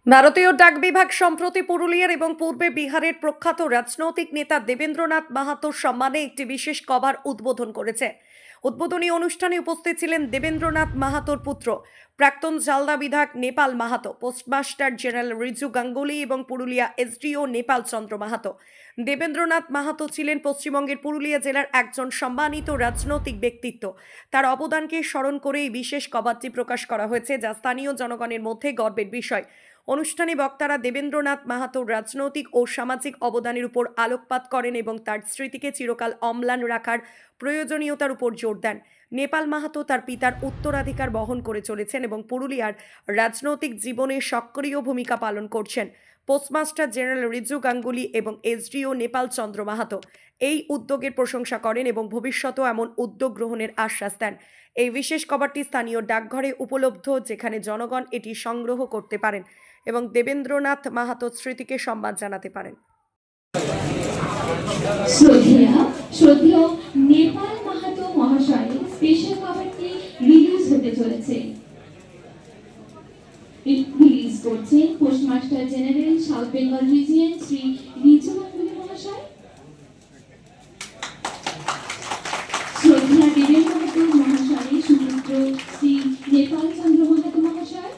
ভারতীয় ডাক বিভাগ সম্প্রতি পুরুলিয়ার এবং পূর্বে বিহারের প্রখ্যাত রাজনৈতিক নেতা দেবেন্দ্রনাথ মাহাতোর সম্মানে একটি বিশেষ কভার উদ্বোধন করেছে। উদ্বোধনী অনুষ্ঠানে উপস্থিত ছিলেন দেবেন্দ্রনাথ মাহাতোর পুত্র প্রাক্তন জালদা বিধায়ক নেপাল মাহাতো, পোস্টমাস্টার জেনারেল রিজু গাঙ্গুলি এবং পুরুলিয়া এসডিও নেপাল চন্দ্র মাহাতো। দেবেন্দ্রনাথ মাহাতো ছিলেন পশ্চিমবঙ্গের পুরুলিয়া জেলার একজন সম্মানিত রাজনৈতিক ব্যক্তিত্ব। তার অবদানকে স্মরণ করে এই বিশেষ কভারটি প্রকাশ করা হয়েছে, যা স্থানীয় জনগণের মধ্যে গর্বের বিষয়। অনুষ্ঠানে বক্তারা দেবেন্দ্রনাথ মাহাতোর রাজনৈতিক ও সামাজিক অবদানের উপর আলোকপাত করেন এবং তার স্মৃতিকে চিরকাল অম্লান রাখার প্রয়োজনীয়তার উপর জোর দেন। নেপাল মাহাতো তার পিতার উত্তরাধিকার বহন করে চলেছেন এবং পুরুলিয়ার রাজনৈতিক জীবনে সক্রিয় ভূমিকা পালন করছেন। পোস্টমাস্টার জেনারেল রিজু গাঙ্গুলি এবং এসডিও নেপাল চন্দ্র মাহাতো এই উদ্যোগের প্রশংসা করেন এবং ভবিষ্যতেও এমন উদ্যোগ গ্রহণের আশ্বাস দেন। এই বিশেষ কভারটি স্থানীয় ডাকঘরে উপলব্ধ, যেখানে জনগণ এটি সংগ্রহ করতে পারেন এবং দেবেন্দ্রনাথ মাহাতোর স্মৃতিকে সম্মান জানাতে পারেন। শ্রদ্ধেয় নেপাল মাহাতো মহাশয়ের স্পেশাল কভারটি রিলিজ হতে চলেছে। রিলিজ করছেন postmaster general south Bengal region Shri Riju Ganguly মহাশয়। শ্রদ্ধেয় দেবেন মাহাতো মহাশয়ের সুপুত্র শ্রী নেপাল চন্দ্র মাহাতো মহাশয়।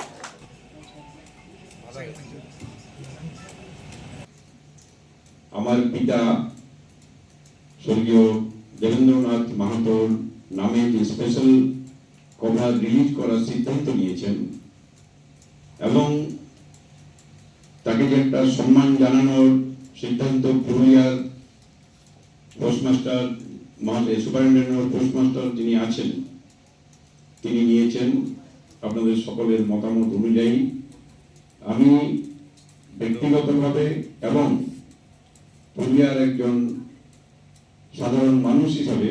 আমার পিতা স্বর্গীয় দেবেন্দ্রনাথ মাহাতোর নামে যে স্পেশাল কভার রিলিজ করার সিদ্ধান্ত নিয়েছেন এবং তাকে যে একটা সম্মান জানানোর সিদ্ধান্ত পুরুলিয়ার পোস্টমাস্টার সুপারিনটেন্ডেন্ট পোস্টমাস্টার যিনি আছেন তিনি নিয়েছেন, আপনাদের সকলের মতামত অনুযায়ী আমি ব্যক্তিগতভাবে এবং পুরুলিয়ার একজন সাধারণ মানুষ হিসাবে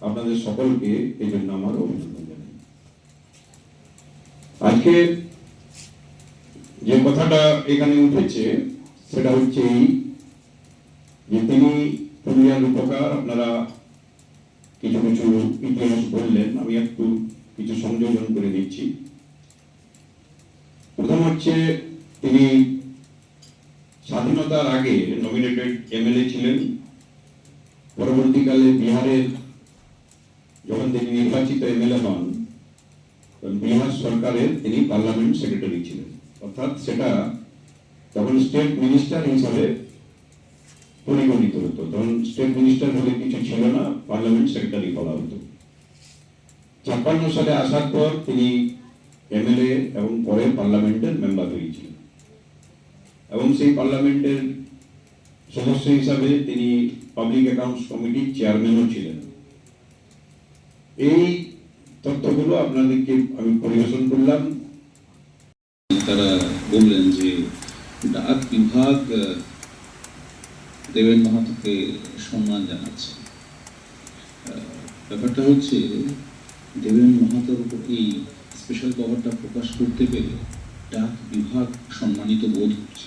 আপনাদের সকলকে এই জন্য আমার অভিনন্দন জানাই। আজকে যে কথাটা এখানে উঠেছে সেটা হচ্ছে এই যে তিনি পুরুলিয়ার উপকার, আপনারা কিছু কিছু ইতিহাস বললেন, আমি একটু কিছু সংযোজন করে দিচ্ছি। প্রথম হচ্ছে তিনি স্বাধীনতার আগে নমিনেটেড এমএলএ ছিলেন। পরবর্তীকালে বিহারের যখন তিনি নির্বাচিত এমএলএ হন, বিহার সরকারের তিনি পার্লামেন্ট সেক্রেটারি ছিলেন, অর্থাৎ সেটা তখন স্টেট মিনিস্টার হিসাবে পরিগণিত হতো। তখন স্টেট মিনিস্টার বলে কিছু ছিল না, পার্লামেন্ট সেক্রেটারি বলা হতো। 56 সালে আসার পর তিনি এমএলএ এবং পরে পার্লামেন্টের মেম্বার হয়েছিলেন এবং সেই পার্লামেন্টের সদস্য হিসাবে তিনি পাবলিক অ্যাকাউন্টস কমিটির চেয়ারম্যানও ছিলেন। এই তথ্যগুলো আপনাদেরকে আমি পরিবেশন করলাম। তারা বললেন যে ডাক বিভাগ দেবেন মাহাতোকে সম্মান জানাচ্ছে। ব্যাপারটা হচ্ছে দেবেন মাহাতোর উপর এই স্পেশাল কভারটা প্রকাশ করতে পেরে ডাক বিভাগ সম্মানিত বোধ করছে।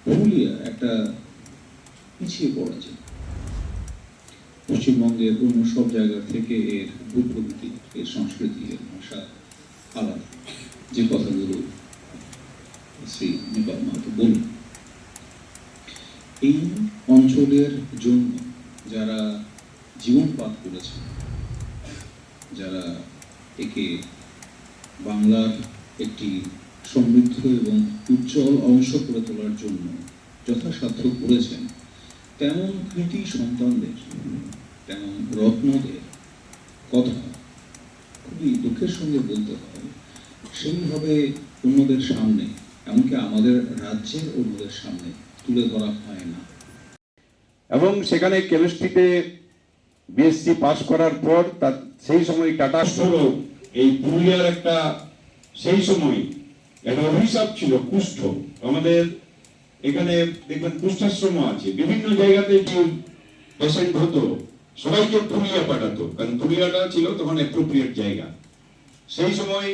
পুরুলিয়া একটা পিছিয়ে পড়া যায়, পশ্চিমবঙ্গের অন্য সব জায়গা থেকে এর ভূপ্রকৃতি, এর সংস্কৃতি, এর ভাষা আলাদা। যে কথাগুলো শ্রী নেপাল মাহাতো বললেন, এই অঞ্চলের জন্য যারা জীবনপাত করেছেন, যারা একে বাংলার একটি সমৃদ্ধ এবং উজ্জ্বল অংশ করে তোলার জন্য যথাসাধ্য করেছেন, তেমন কৃতি সন্তানদের, তেমন রত্নদের কথা খুবই দুঃখের সঙ্গে বলতে হয়, সেইভাবে অন্যদের সামনে, এমনকি আমাদের রাজ্যের অন্যদের সামনে তুলে ধরা হয় না। এবং সেখানে কেমিস্ট্রিতে বিএসসি পাস করার পর তার সেই সময় টাটা স্টোরও এই পুরুলিয়ার একটা সেই সময় একটা অভিশাপ ছিল কুষ্ঠ। আমাদের এখানে দেখবেন কুষ্ঠাশ্রম আছে, বিভিন্ন জায়গাতে যে পেশেন্ট হতো সবাইকে পুরুলিয়া পাঠাতো, কারণ পুরুলিয়াটা ছিল তখন অ্যাপ্রোপ্রিয়েট জায়গা। সেই সময়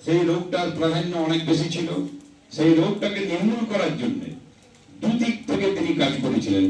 সেই রোগটার প্রাধান্য অনেক বেশি ছিল। সেই রোগটাকে নির্মূল করার জন্য দুদিক থেকে তিনি কাজ করেছিলেন।